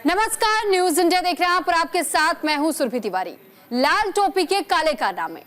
नमस्कार, news India देख रहे हैं आप और आपके साथ मैं हूं सुरभि तिवारी। लाल टोपी के काले कारनामे,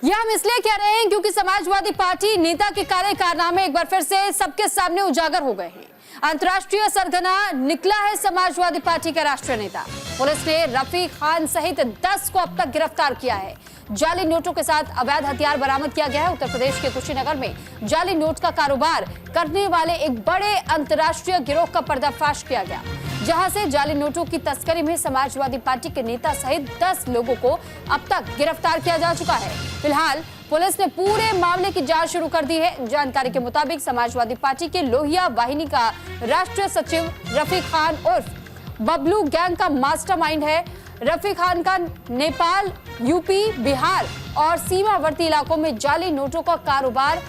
यह हम इसलिए कह रहे हैं क्योंकि समाजवादी पार्टी नेता के काले कारनामे एक बार फिर से सबके सामने उजागर हो गए हैं। अंतर्राष्ट्रीय सरगना निकला है समाजवादी पार्टी का राष्ट्रीय नेता। पुलिस ने रफीक खान सहित 10 को अब तक गिरफ्तार किया है। जाली नोटों के साथ अवैध हथियार बरामद किया गया है। उत्तर प्रदेश के कुशीनगर में जाली नोट का कारोबार करने वाले एक बड़े अंतर्राष्ट्रीय गिरोह का पर्दाफाश किया गया, जहां से जाली नोटों की तस्करी में समाजवादी पार्टी के नेता सहित 10 लोगों को अब तक गिरफ्तार किया जा चुका है। फिलहाल पुलिस ने पूरे मामले की जांच शुरू कर दी है। जानकारी के मुताबिक समाजवादी पार्टी के लोहिया वाहिनी का राष्ट्रीय सचिव रफीक खान उर्फ बबलू गैंग का मास्टरमाइंड है। रफीक खान का नेपाल, यूपी, बिहार और सीमावर्ती इलाकों में जाली नोटों का कारोबार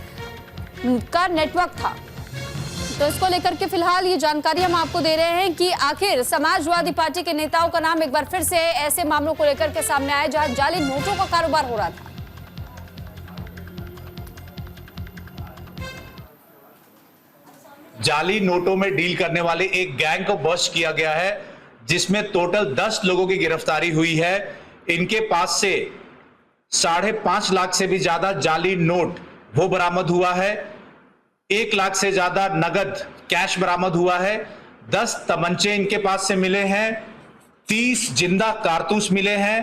का नेटवर्क था। तो इसको लेकर के फिलहाल ये जानकारी हम आपको दे रहे हैं कि आखिर समाजवादी पार्टी के नेताओं का नाम एक बार फिर से ऐसे मामलों को लेकर के सामने आया जहां जाली नोटों का कारोबार हो रहा था। जाली नोटों में डील करने वाले एक गैंग को बस्ट किया गया है, जिसमें टोटल 10 लोगों की गिरफ्तारी हुई है। इनके पास से 5.5 लाख से भी ज्यादा जाली नोट वो बरामद हुआ है। 1 लाख से ज्यादा नगद कैश बरामद हुआ है। 10 तमंचे इनके पास से मिले हैं। 30 जिंदा कारतूस मिले हैं।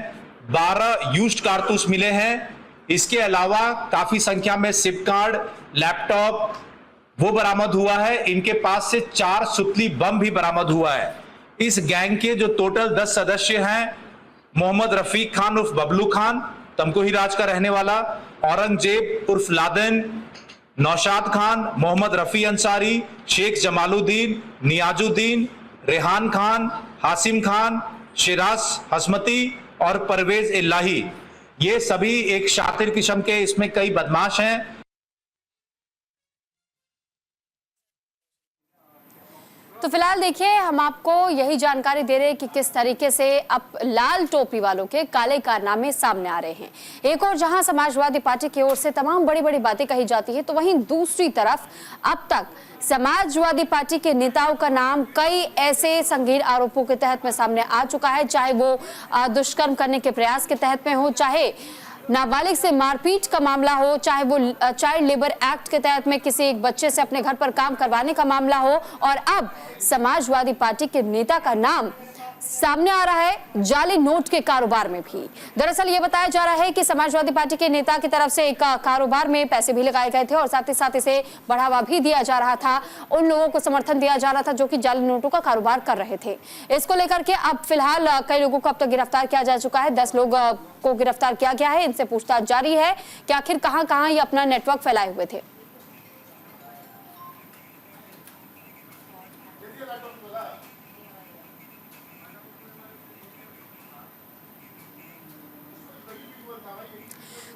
12 यूज्ड कारतूस मिले हैं। इसके अलावा काफी संख्या में सिप कार्ड, लैपटॉप वो बरामद हुआ है। इनके पास से 4 सुतली बम भी बरामद हुआ है। इस गैंग के जो टोटल 10 सदस्य हैं, मोहम्मद रफीक खान उर्फ बबलू खान, तमकुही राज का रहने वाला, औरंगजेब उर्फ लादेन, नौशाद खान, मोहम्मद रफी अंसारी, शेख जमालुद्दीन, नियाजुद्दीन, रेहान खान, हासिम खान, शिराज हसमती और परवेज इल्लाही, ये सभी एक शातिर किस्म के इसमें कई बदमाश हैं। तो फिलहाल देखिए, हम आपको यही जानकारी दे रहे हैं कि किस तरीके से अब लाल टोपी वालों के काले कारनामे सामने आ रहे हैं। एक और जहां समाजवादी पार्टी की ओर से तमाम बड़ी बड़ी बातें कही जाती है, तो वहीं दूसरी तरफ अब तक समाजवादी पार्टी के नेताओं का नाम कई ऐसे संगीन आरोपों के तहत में सामने आ चुका है, चाहे वो दुष्कर्म करने के प्रयास के तहत में हो, चाहे नाबालिग से मारपीट का मामला हो, चाहे वो चाइल्ड लेबर एक्ट के तहत में किसी एक बच्चे से अपने घर पर काम करवाने का मामला हो, और अब समाजवादी पार्टी के नेता का नाम सामने आ रहा है जाली नोट के कारोबार में भी। दरअसल ये बताया जा रहा है कि समाजवादी पार्टी के नेता की तरफ से एक कारोबार में पैसे भी लगाए गए थे और साथ ही साथ इसे बढ़ावा भी दिया जा रहा था। उन लोगों को समर्थन दिया जा रहा था जो कि जाली नोटों का कारोबार कर रहे थे। इसको लेकर के अब फिलहाल कई लोगों को अब तक गिरफ्तार किया जा चुका है। 10 लोग को गिरफ्तार किया गया है। इनसे पूछताछ जारी है कि आखिर कहां कहां ये अपना नेटवर्क फैलाए हुए थे।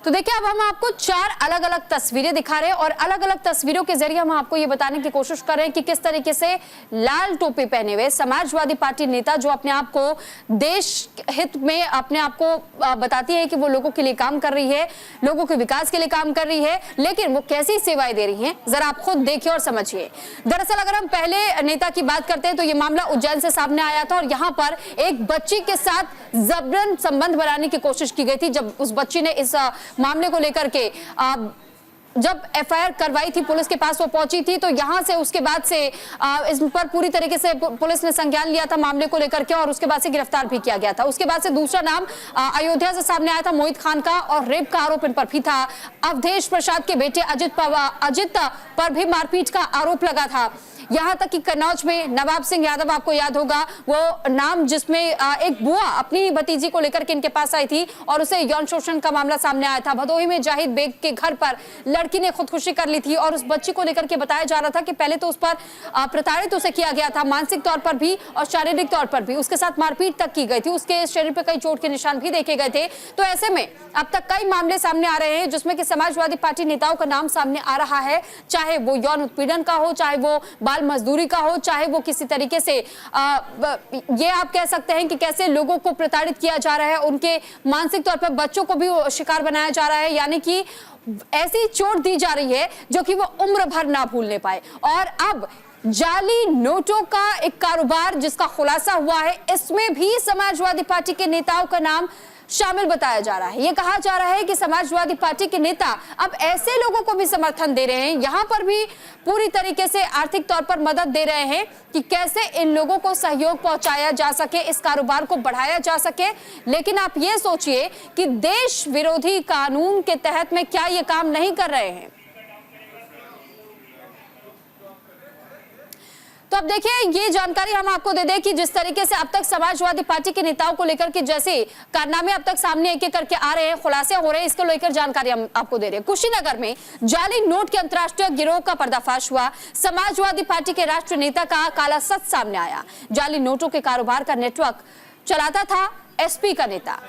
तो देखिए, अब हम आपको 4 अलग अलग तस्वीरें दिखा रहे हैं और अलग अलग तस्वीरों के जरिए हम आपको ये बताने की कोशिश कर रहे हैं कि किस तरीके से लाल टोपी पहने हुए समाजवादी पार्टी नेता, जो अपने आप को देश हित में अपने आप को बताती है कि वो लोगों के लिए काम कर रही है, लोगों के विकास के लिए काम कर रही है, लेकिन वो कैसी सेवाएं दे रही हैं, जरा आप खुद देखिए और समझिए। दरअसल अगर हम पहले नेता की बात करते हैं तो ये मामला उज्जैन से सामने आया था और यहाँ पर एक बच्ची के साथ जबरन संबंध बनाने की कोशिश की गई थी। जब उस बच्ची ने इस मामले को लेकर के जब एफआईआर करवाई थी, पुलिस के पास वो पहुंची थी, तो यहां से उसके बाद से इस पर पूरी तरीके से पुलिस ने संज्ञान लिया था मामले को लेकर के और उसके बाद से गिरफ्तार भी किया गया था। उसके बाद से दूसरा नाम अयोध्या से सामने आया था मोहित खान का, और रेप का आरोप इन पर भी था। अवधेश प्रसाद के बेटे अजित पर भी मारपीट का आरोप लगा था। यहां तक कि कन्नौज में नवाब सिंह यादव, आपको याद होगा वो नाम, जिसमें एक बुआ अपनी भतीजी को लेकर के इनके पास आई थी और उसे यौन शोषण का मामला सामने आया था। भदोही में जाहिद बेग के घर पर लड़की ने खुदकुशी कर ली थी और उस बच्ची को लेकर के बताया जा रहा था कि पहले तो उस पर प्रताड़ित उसे किया गया था, मानसिक तौर पर भी और शारीरिक तौर पर भी, उसके साथ मारपीट तक की गई थी, उसके शरीर पर कई चोट के निशान भी देखे गए थे। तो ऐसे में अब तक कई मामले सामने आ रहे हैं जिसमें कि समाजवादी पार्टी नेताओं का नाम सामने आ रहा है, चाहे वो यौन उत्पीड़न का हो, चाहे वो बाल मजदूरी का हो, चाहे वो किसी तरीके से ये आप कह सकते हैं कि कैसे लोगों को प्रताड़ित किया जा रहा है, उनके मानसिक तौर पर बच्चों को भी शिकार बनाया जा रहा है, यानी कि ऐसी चोट दी जा रही है जो कि वो उम्र भर ना भूलने पाए। और अब जाली नोटों का एक कारोबार जिसका खुलासा हुआ है, इसमें भी समाजवादी पार्टी के नेताओं का नाम शामिल बताया जा रहा है। यह कहा जा रहा है कि समाजवादी पार्टी के नेता अब ऐसे लोगों को भी समर्थन दे रहे हैं, यहां पर भी पूरी तरीके से आर्थिक तौर पर मदद दे रहे हैं कि कैसे इन लोगों को सहयोग पहुंचाया जा सके, इस कारोबार को बढ़ाया जा सके। लेकिन आप ये सोचिए कि देश विरोधी कानून के तहत में क्या ये काम नहीं कर रहे हैं। तो अब देखिए, ये जानकारी हम आपको दे दें कि जिस तरीके से अब तक समाजवादी पार्टी के नेताओं को लेकर के जैसे कारनामे अब तक सामने एक एक करके आ रहे हैं, खुलासे हो रहे हैं, इसको लेकर जानकारी हम आपको दे रहे हैं। कुशीनगर में जाली नोट के अंतरराष्ट्रीय गिरोह का पर्दाफाश हुआ। समाजवादी पार्टी के राष्ट्रीय नेता का काला सच सामने आया। जाली नोटों के कारोबार का नेटवर्क चलाता था एसपी का नेता।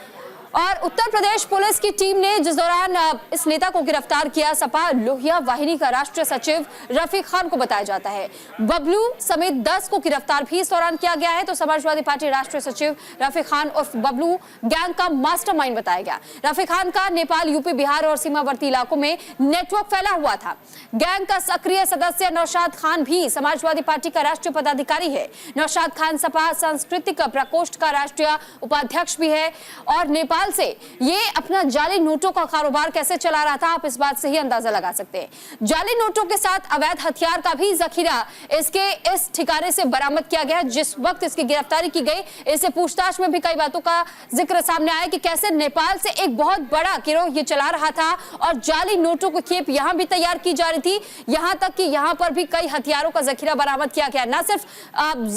और उत्तर प्रदेश पुलिस की टीम ने जिस दौरान इस नेता को गिरफ्तार किया, सपा लोहिया वाहिनी का राष्ट्रीय सचिव रफीक खान को बताया जाता है। बबलू समेत 10 को गिरफ्तार भी इस दौरान किया गया है। तो समाजवादी पार्टी राष्ट्रीय सचिव रफीक खान और बबलू गैंग का मास्टरमाइंड बताया गया। रफीक खान का नेपाल, यूपी, बिहार और सीमावर्ती इलाकों में नेटवर्क फैला हुआ था। गैंग का सक्रिय सदस्य नौशाद खान भी समाजवादी पार्टी का राष्ट्रीय पदाधिकारी है। नौशाद खान सपा सांस्कृतिक प्रकोष्ठ का राष्ट्रीय उपाध्यक्ष भी है। और नेपाल से ये अपना जाली नोटों का कारोबार कैसे चला रहा था, आप इस बात से ही अंदाजा लगा सकते हैं। जाली नोटों के साथ अवैध हथियार का भी जखीरा इसके इस ठिकाने से बरामद किया गया। जिस वक्त इसकी गिरफ्तारी की गई, इससे पूछताछ में भी कई बातों का जिक्र सामने आया कि कैसे नेपाल से एक बहुत बड़ा गिरोह ये चला रहा था और जाली नोटों की खेप यहां भी तैयार की जा रही थी। यहां तक कि यहां पर भी कई हथियारों का जखीरा बरामद किया गया। न सिर्फ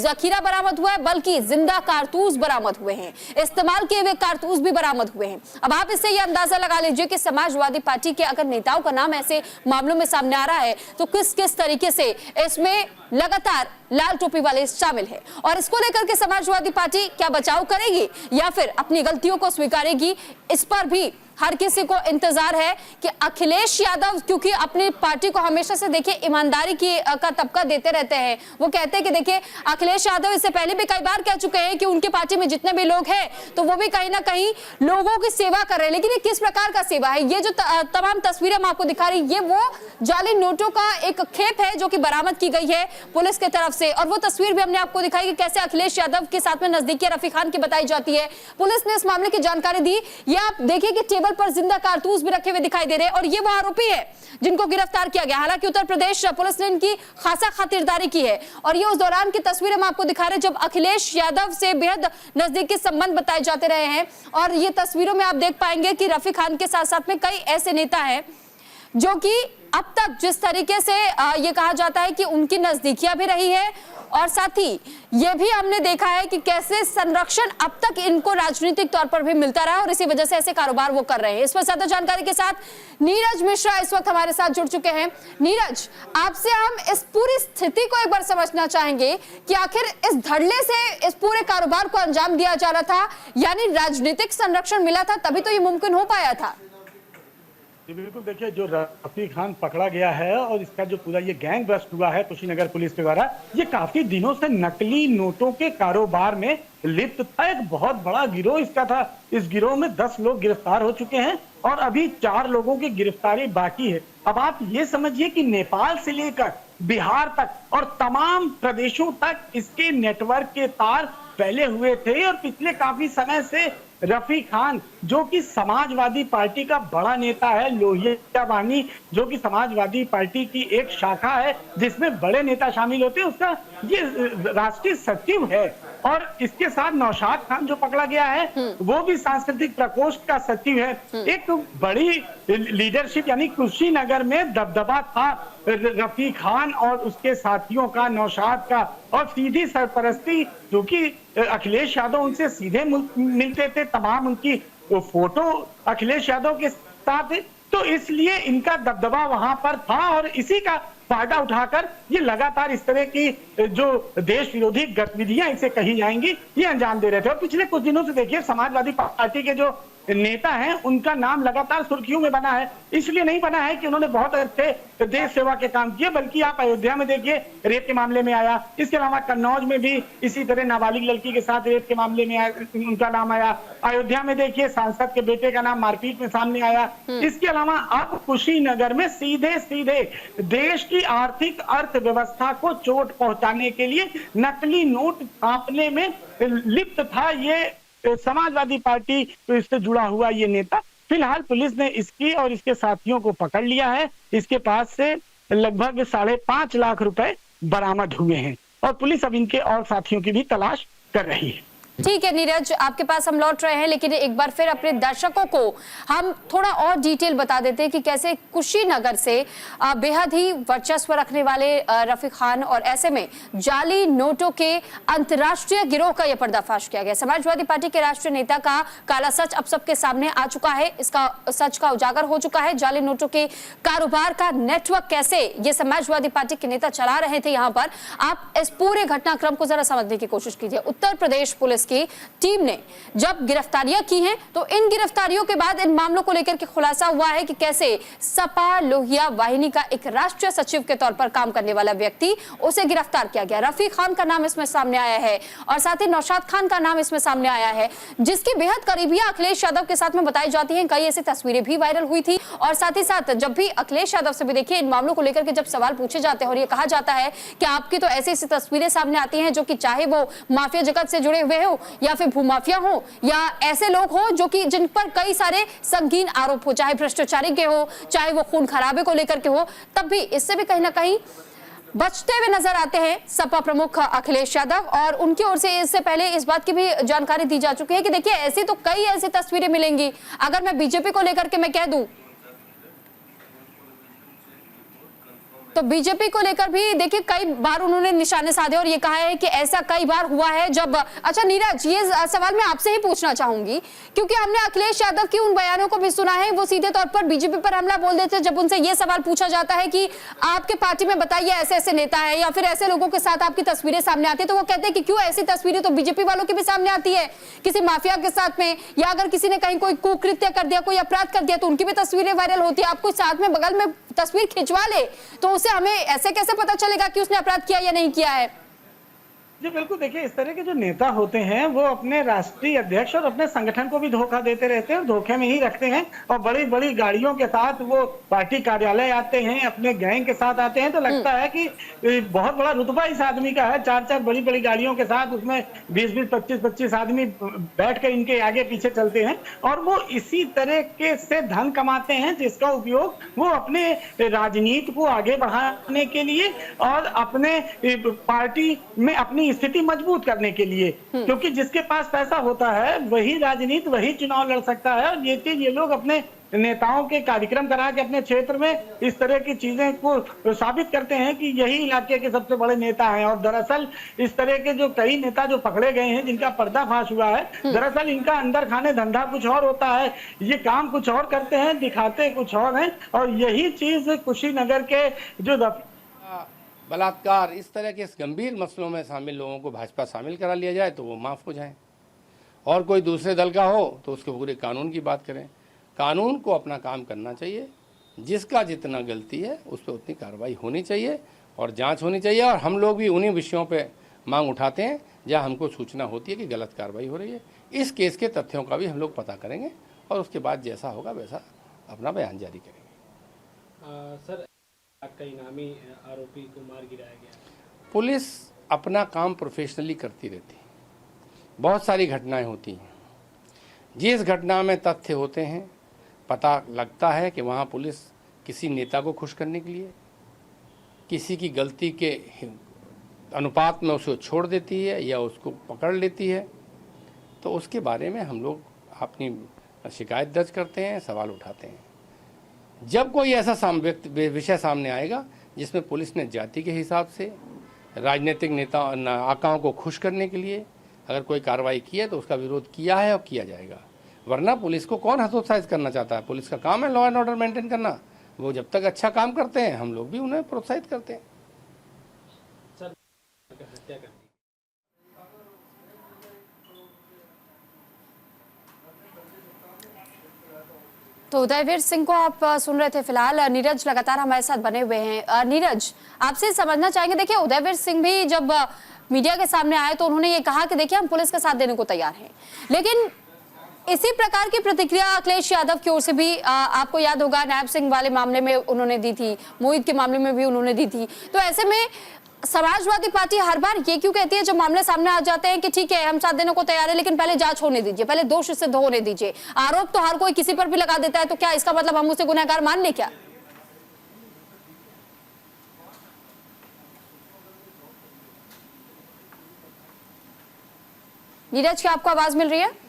जखीरा बरामद हुआ है, बल्कि जिंदा कारतूस बरामद हुए हैं, इस्तेमाल किए हुए कारतूस भी बरामद हुए हैं। अब आप इससे यह अंदाजा लगा लीजिए कि समाजवादी पार्टी के अगर नेताओं का नाम ऐसे मामलों में सामने आ रहा है तो किस किस तरीके से इसमें लगातार लाल टोपी वाले शामिल है। और इसको लेकर के समाजवादी पार्टी क्या बचाव करेगी या फिर अपनी गलतियों को स्वीकारेगी, इस पर भी हर किसी को इंतजार है कि अखिलेश यादव, क्योंकि अपनी पार्टी को हमेशा से देखिए ईमानदारी का तबका देते रहते हैं। वो कहते हैं कि देखिए अखिलेश यादव इससे पहले भी कई बार कह चुके हैं कि उनके पार्टी में जितने भी लोग हैं तो वो भी कहीं ना कहीं लोगों की सेवा कर रहे हैं। लेकिन ये किस प्रकार का सेवा है? ये जो तमाम तस्वीरें हम आपको दिखा रही, ये वो जाली नोटों का एक खेप है जो कि बरामद की गई है पुलिस की तरफ से। और वो तस्वीर भी हमने आपको दिखाई कि कैसे अखिलेश यादव के साथ में नजदीकी रफीक खान की बताई जाती है। पुलिस ने इस मामले की जानकारी दी। ये आप देखिए कि टेबल पर जिंदा कारतूस भी रखे हुए दिखाई दे रहे हैं और ये वो आरोपी है जिनको गिरफ्तार किया गया। हालांकि उत्तर प्रदेश पुलिस ने इनकी खासा खातिरदारी की है। और ये उस दौरान की तस्वीरें हम आपको दिखा रहे हैं जब अखिलेश यादव से बेहद नजदीकी संबंध बताए जाते रहे हैं। और ये तस्वीरों में आप देख पाएंगे कि रफीक खान के साथ साथ में कई ऐसे नेता हैं जो कि अब तक जिस तरीके से ये कहा जाता है कि उनकी नजदीकियां भी रही है और साथ ही ये भी हमने देखा है कि कैसे संरक्षण अब तक इनको राजनीतिक तौर पर भी मिलता रहा और इसी वजह से ऐसे कारोबार वो कर रहे हैं। इस पर ज्यादा जानकारी के साथ नीरज मिश्रा इस वक्त हमारे साथ जुड़ चुके हैं। नीरज, आपसे हम इस पूरी स्थिति को एक बार समझना चाहेंगे कि आखिर इस धड़ल्ले से इस पूरे कारोबार को अंजाम दिया जा रहा था, यानी राजनीतिक संरक्षण मिला था तभी तो ये मुमकिन हो पाया था। बिल्कुल, देखिए जो रफीक खान पकड़ा गया है और इसका जो पूरा ये गैंग बस्ट हुआ है कुशीनगर पुलिस के द्वारा, ये काफी दिनों से नकली नोटों के कारोबार में लिप्त था। एक बहुत बड़ा गिरोह इसका था। इस गिरोह में 10 लोग गिरफ्तार हो चुके हैं और अभी 4 लोगों की गिरफ्तारी बाकी है। अब आप ये समझिए कि नेपाल से लेकर बिहार तक और तमाम प्रदेशों तक इसके नेटवर्क के तार फैले हुए थे। और पिछले काफी समय से रफीक खान, जो कि समाजवादी पार्टी का बड़ा नेता है, लोहिया वाहिनी जो कि समाजवादी पार्टी की एक शाखा है जिसमें बड़े नेता शामिल होते हैं, उसका ये राष्ट्रीय सचिव है। और इसके साथ नौशाद खान जो पकड़ा गया है वो भी सांस्कृतिक प्रकोष्ठ का सचिव है। एक बड़ी लीडरशिप यानी कुशीनगर में दबदबा था रफीक खान और उसके साथियों का, नौशाद का, और सीधी सरपरस्ती, क्योंकि अखिलेश यादव उनसे सीधे मिलते थे, तमाम उनकी फोटो अखिलेश यादव के साथ, तो इसलिए इनका दबदबा वहां पर था। और इसी का फायदा उठाकर ये लगातार इस तरह की जो देश विरोधी गतिविधियां इसे कही जाएंगी ये अंजाम दे रहे थे। और पिछले कुछ दिनों से देखिए समाजवादी पार्टी के जो नेता हैं उनका नाम लगातार सुर्खियों में बना है। इसलिए नहीं बना है कि उन्होंने बहुत अच्छे देश सेवा के काम किए, बल्कि आप अयोध्या में देखिए रेप के मामले में आया, इसके अलावा कन्नौज में भी इसी तरह नाबालिग लड़की के साथ रेप के मामले में उनका नाम आया, अयोध्या में देखिए सांसद के बेटे का नाम मारपीट में सामने आया। इसके अलावा अब कुशीनगर में सीधे सीधे देश की आर्थिक अर्थव्यवस्था को चोट पहुंचाने के लिए नकली नोट छापने में लिप्त था ये समाजवादी पार्टी से जुड़ा हुआ ये नेता। फिलहाल पुलिस ने इसकी और इसके साथियों को पकड़ लिया है। इसके पास से लगभग 5.5 लाख रुपए बरामद हुए हैं और पुलिस अब इनके और साथियों की भी तलाश कर रही है। ठीक है नीरज, आपके पास हम लौट रहे हैं, लेकिन एक बार फिर अपने दर्शकों को हम थोड़ा और डिटेल बता देते हैं कि कैसे कुशीनगर से बेहद ही वर्चस्व रखने वाले रफीक खान और ऐसे में जाली नोटों के अंतर्राष्ट्रीय गिरोह का यह पर्दाफाश किया गया। समाजवादी पार्टी के राष्ट्रीय नेता का काला सच अब सबके सामने आ चुका है, इसका सच का उजागर हो चुका है। जाली नोटों के कारोबार का नेटवर्क कैसे ये समाजवादी पार्टी के नेता चला रहे थे, यहाँ पर आप इस पूरे घटनाक्रम को जरा समझने की कोशिश कीजिए। उत्तर प्रदेश पुलिस की टीम ने जब गिरफ्तारियां की हैं तो इन गिरफ्तारियों के बाद इन मामलों को लेकर के खुलासा हुआ है कि कैसे सपा लोहिया वाहिनी का एक राष्ट्रीय सचिव के तौर पर काम करने वाला व्यक्ति, उसे गिरफ्तार किया गया। रफीक खान का नाम इसमें सामने आया है और साथ ही नौशाद खान का नाम इसमें सामने आया है, जिसकी बेहद करीबियां अखिलेश यादव के साथ में बताई जाती हैं। कई ऐसी तस्वीरें भी वायरल हुई थी और साथ ही साथ जब भी अखिलेश यादव से भी देखिए इन मामलों को लेकर के जब सवाल पूछे जाते हैं और ये कहा जाता है कि आपकी तो ऐसी ऐसी तस्वीरें सामने आती हैं जो कि चाहे वो माफिया जगत से जुड़े हुए हो या फिर भूमाफिया हो या ऐसे लोग हो जो कि जिन पर कई सारे संगीन आरोप हो, चाहे भ्रष्टाचारी के हो, चाहे वो खून खराबे को लेकर के हो, तब भी इससे भी कहीं ना कहीं बचते हुए नजर आते हैं सपा प्रमुख अखिलेश यादव। और उनकी ओर से इससे पहले इस बात की भी जानकारी दी जा चुकी है कि देखिए ऐसी तो कई ऐसी तस्वीरें मिलेंगी। अगर मैं बीजेपी को लेकर के मैं कह दूं तो बीजेपी को लेकर भी देखिए कई बार उन्होंने निशाने साधे और ये कहा है कि ऐसा कई बार हुआ है जब। अच्छा नीरज, ये सवाल मैं आपसे ही पूछना चाहूंगी क्योंकि हमने अखिलेश यादव की उन बयानों को भी सुना है, वो सीधे तौर पर बीजेपी पर हमला बोल देते हैं। जब उनसे ये सवाल पूछा जाता है कि आपके पार्टी में बताइए ऐसे ऐसे नेता है या फिर ऐसे लोगों के साथ आपकी तस्वीरें सामने आती है, तो वो कहते हैं कि क्यों ऐसी तस्वीरें तो बीजेपी वालों की भी सामने आती है किसी माफिया के साथ में, या अगर किसी ने कहीं कोई कुकृत्य कर दिया, कोई अपराध कर दिया तो उनकी भी तस्वीरें वायरल होती है। आपको साथ में बगल में तस्वीर खिंचवा ले तो उसे हमें ऐसे कैसे पता चलेगा कि उसने अपराध किया या नहीं किया है? जी बिल्कुल, देखिए इस तरह के जो नेता होते हैं वो अपने राष्ट्रीय अध्यक्ष और अपने संगठन को भी धोखा देते रहते हैं और धोखे में ही रखते हैं और बड़ी बड़ी गाड़ियों के साथ वो पार्टी कार्यालय आते हैं, अपने गैंग के साथ आते हैं तो लगता है कि बहुत बड़ा रुतबा इस आदमी का है। 4-4 बड़ी बड़ी गाड़ियों के साथ उसमें 20-20, 25-25 आदमी बैठ कर इनके आगे पीछे चलते हैं और वो इसी तरह के से धन कमाते हैं जिसका उपयोग वो अपने राजनीति को आगे बढ़ाने के लिए और अपने पार्टी में अपनी स्थिति मजबूत करने के लिए, क्योंकि जिसके पास पैसा होता है वही राजनीति, वही चुनाव लड़ सकता है। और ये चीज ये लोग अपने नेताओं के कार्यक्रम करा के अपने क्षेत्र में इस तरह की चीजें को साबित करते हैं कि यही इलाके के सबसे बड़े नेता हैं। और दरअसल इस तरह के जो कई नेता जो पकड़े गए हैं जिनका पर्दाफाश हुआ है, दरअसल इनका अंदर खाने धंधा कुछ और होता है, ये काम कुछ और करते हैं, दिखाते कुछ और हैं। और यही चीज कुशीनगर के जो बलात्कार, इस तरह के गंभीर मसलों में शामिल लोगों को भाजपा शामिल करा लिया जाए तो वो माफ़ हो जाएं, और कोई दूसरे दल का हो तो उसके पूरे कानून की बात करें। कानून को अपना काम करना चाहिए, जिसका जितना गलती है उस पर उतनी कार्रवाई होनी चाहिए और जांच होनी चाहिए। और हम लोग भी उन्हीं विषयों पे मांग उठाते हैं जहां हमको सूचना होती है कि गलत कार्रवाई हो रही है। इस केस के तथ्यों का भी हम लोग पता करेंगे और उसके बाद जैसा होगा वैसा अपना बयान जारी करेंगे। सर, आपका इनामी आरोपी को मार गिराया गया। पुलिस अपना काम प्रोफेशनली करती रहती है, बहुत सारी घटनाएं होती हैं। जिस घटना में तथ्य होते हैं पता लगता है कि वहाँ पुलिस किसी नेता को खुश करने के लिए किसी की गलती के अनुपात में उसको छोड़ देती है या उसको पकड़ लेती है, तो उसके बारे में हम लोग अपनी शिकायत दर्ज करते हैं, सवाल उठाते हैं। जब कोई ऐसा विषय सामने आएगा जिसमें पुलिस ने जाति के हिसाब से राजनीतिक नेता आकाओं को खुश करने के लिए अगर कोई कार्रवाई की है तो उसका विरोध किया है और किया जाएगा। वरना पुलिस को कौन हतोत्साहित करना चाहता है? पुलिस का काम है लॉ एंड ऑर्डर मेंटेन करना। वो जब तक अच्छा काम करते हैं हम लोग भी उन्हें प्रोत्साहित करते हैं। सर, हत्या कर दी। तो उदयवीर सिंह को आप सुन रहे थे। फिलहाल नीरज लगातार हमारे साथ बने हुए हैं। नीरज, आपसे समझना चाहेंगे, देखिए उदयवीर सिंह भी जब मीडिया के सामने आए तो उन्होंने ये कहा कि देखिए हम पुलिस का साथ देने को तैयार हैं, लेकिन इसी प्रकार की प्रतिक्रिया अखिलेश यादव की ओर से भी आपको याद होगा नायब सिंह वाले मामले में उन्होंने दी थी, मोहित के मामले में भी उन्होंने दी थी। तो ऐसे में समाजवादी पार्टी हर बार ये क्यों कहती है जब मामले सामने आ जाते हैं कि ठीक है हम साथ देने को तैयार है, लेकिन पहले जांच होने दीजिए, पहले दोष सिद्ध होने दीजिए। आरोप तो हर कोई किसी पर भी लगा देता है, तो क्या इसका मतलब हम उसे गुनहगार मान लें क्या? नीरज, क्या आपको आवाज मिल रही है?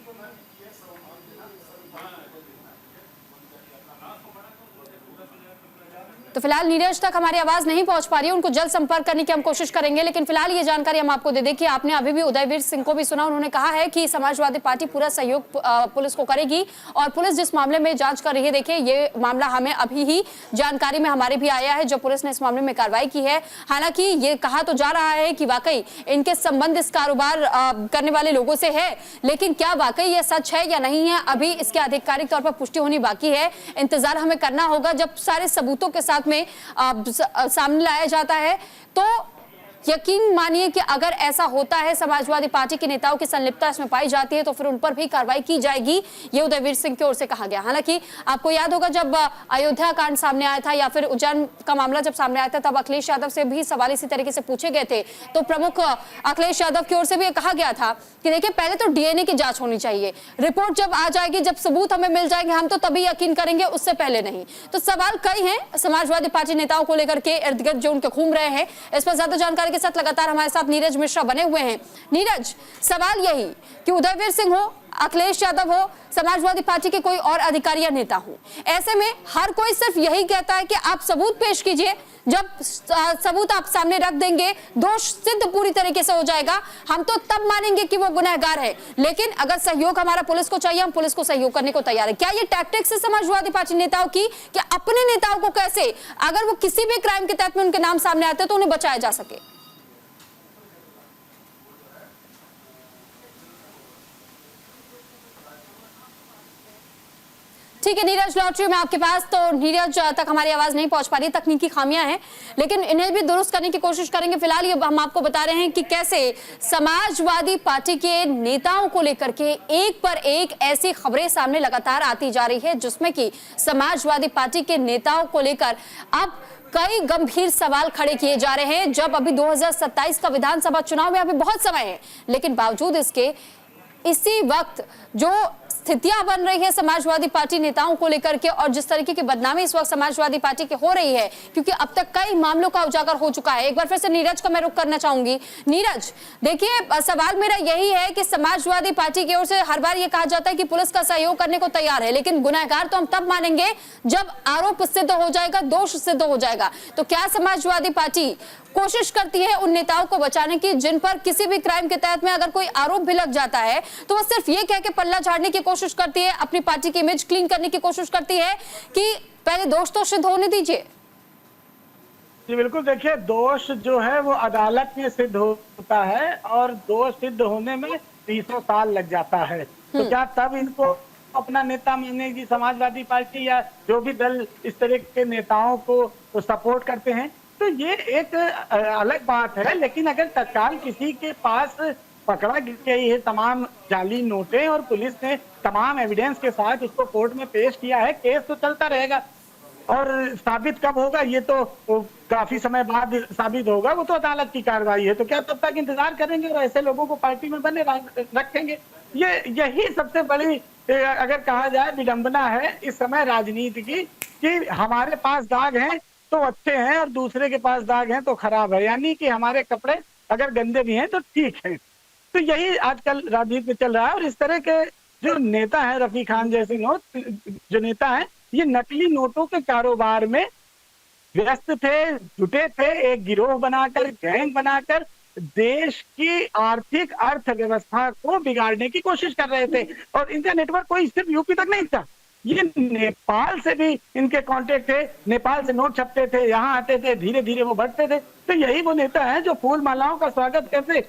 तो फिलहाल नीरज तक हमारी आवाज नहीं पहुंच पा रही है, उनको जल्द संपर्क करने की हम कोशिश करेंगे। लेकिन फिलहाल ये जानकारी हम आपको दे दें कि आपने अभी भी उदयवीर सिंह को भी सुना, उन्होंने कहा है कि समाजवादी पार्टी पूरा सहयोग पुलिस को करेगी और पुलिस जिस मामले में जांच कर रही है, देखिए ये मामला हमें अभी ही जानकारी में हमारे भी आया है जब पुलिस ने इस मामले में कार्रवाई की है। हालांकि ये कहा तो जा रहा है कि वाकई इनके संबंध इस कारोबार करने वाले लोगों से है, लेकिन क्या वाकई ये सच है या नहीं है, अभी इसके आधिकारिक तौर पर पुष्टि होनी बाकी है। इंतजार हमें करना होगा जब सारे सबूतों के साथ में सामने लाया जाता है। तो यकीन मानिए कि अगर ऐसा होता है, समाजवादी पार्टी के नेताओं की संलिप्तता इसमें पाई जाती है, तो फिर उन पर भी कार्रवाई की जाएगी, ये उदयवीर सिंह की ओर से कहा गया। हालांकि आपको याद होगा जब अयोध्या कांड सामने आया था या फिर उज्जैन का मामला जब सामने आया था, तब अखिलेश यादव से भी सवाल इसी तरीके से पूछे गए थे। तो प्रमुख अखिलेश यादव की ओर से भी कहा गया था कि देखिए पहले तो डीएनए की जांच होनी चाहिए, रिपोर्ट जब आ जाएगी, जब सबूत हमें मिल जाएंगे, हम तो तभी यकीन करेंगे, उससे पहले नहीं। तो सवाल कई हैं समाजवादी पार्टी नेताओं को लेकर के इर्द गिर्द जो उनके घूम रहे हैं। इस पर ज्यादा जानकारी के साथ लगातार हमारे साथ नीरज मिश्रा बने हुए हैं। नीरज, सवाल यही कि उदयवीर सिंह हो, अखिलेश यादव हो, समाजवादी पार्टी के कोई और अधिकारी या नेता हो, ऐसे में हर कोई सिर्फ यही कहता है कि आप सबूत पेश कीजिए, जब सबूत आप सामने रख देंगे, दोष सिद्ध पूरी तरीके से हो जाएगा, हम तो तब मानेंगे कि वो गुनहगार है। लेकिन अगर सहयोग हमारा पुलिस को चाहिए, हम पुलिस को सहयोग करने को तैयार है। क्या ये टैक्टिक्स है समाजवादी पार्टी नेताओं की कि अपने नेताओं को कैसे, अगर वो किसी भी क्राइम के तहत में उनके नाम सामने आते हैं तो उन्हें बचाया जा सके? ठीक है नीरज, लौट रही हूं मैं आपके पास। तो नीरज तक हमारी आवाज नहीं पहुंच पा रही, तकनीकी खामियां हैं, लेकिन इन्हें भी दुरुस्त करने की कोशिश करेंगे। फिलहाल ये हम आपको बता रहे हैं कि कैसे समाजवादी पार्टी के नेताओं को लेकर के एक पर एक ऐसी खबरें सामने लगातार आती जा रही है जिसमें कि समाजवादी पार्टी के नेताओं को लेकर अब कई गंभीर सवाल खड़े किए जा रहे हैं। जब अभी 2027 का विधानसभा चुनाव में अभी बहुत समय है, लेकिन बावजूद इसके इसी वक्त जो स्थितियां बन रही है समाजवादी पार्टी नेताओं को लेकर के और जिस तरीके की बदनामी इस वक्त समाजवादी पार्टी की हो रही है, क्योंकि अब तक कई मामलों का उजागर हो चुका है। एक बार फिर से नीरज का मैं रुख करना चाहूंगी। नीरज, देखिए सवाल मेरा यही है कि समाजवादी पार्टी की ओर से हर बार ये कहा जाता है कि पुलिस का सहयोग करने को तैयार है, लेकिन गुनहगार तो हम तब मानेंगे जब आरोप सिद्ध हो जाएगा, दोष सिद्ध हो जाएगा। तो क्या समाजवादी पार्टी कोशिश करती है उन नेताओं को बचाने की जिन पर किसी भी क्राइम के तहत में अगर कोई आरोप भी लग जाता है तो वो सिर्फ ये कह के पल्ला झाड़ने की कोशिश करती है, अपनी पार्टी की इमेज क्लीन करने की कोशिश करती है कि पहले दोष तो सिद्ध होने दीजिए? जी बिल्कुल, देखिए दोष जो है वो अदालत में सिद्ध होता है और दोष सिद्ध होने में 300 साल लग जाता है। तो क्या तब इनको अपना नेता मानेगी समाजवादी पार्टी या जो भी दल इस तरह के नेताओं को सपोर्ट करते हैं? तो ये एक अलग बात है। लेकिन अगर तत्काल किसी के पास पकड़ा गई है तमाम जाली नोटें और पुलिस ने तमाम एविडेंस के साथ उसको कोर्ट में पेश किया है, केस तो चलता रहेगा और साबित कब होगा ये तो काफी समय बाद साबित होगा, वो तो अदालत की कार्रवाई है। तो क्या तब तक इंतजार करेंगे और ऐसे लोगों को पार्टी में बने रखेंगे? यही सबसे बड़ी अगर कहा जाए विडंबना है इस समय राजनीति की, कि हमारे पास दाग हैं तो अच्छे हैं और दूसरे के पास दाग हैं तो खराब है, यानी कि हमारे कपड़े अगर गंदे भी हैं तो ठीक है। तो यही आजकल राजनीति में चल रहा है। और इस तरह के जो नेता है, रफी खान जैसे जो नेता है, ये नकली नोटों के कारोबार में व्यस्त थे, जुटे थे, एक गिरोह बनाकर, गैंग बनाकर देश की आर्थिक अर्थव्यवस्था को बिगाड़ने की कोशिश कर रहे थे। और इनका नेटवर्क कोई सिर्फ यूपी तक नहीं था, ये नेपाल से भी इनके कांटेक्ट थे, नेपाल से नोट छपते थे, यहाँ आते थे, धीरे धीरे वो बढ़ते थे। तो यही वो नेता है जो फूल मालाओं का स्वागत करते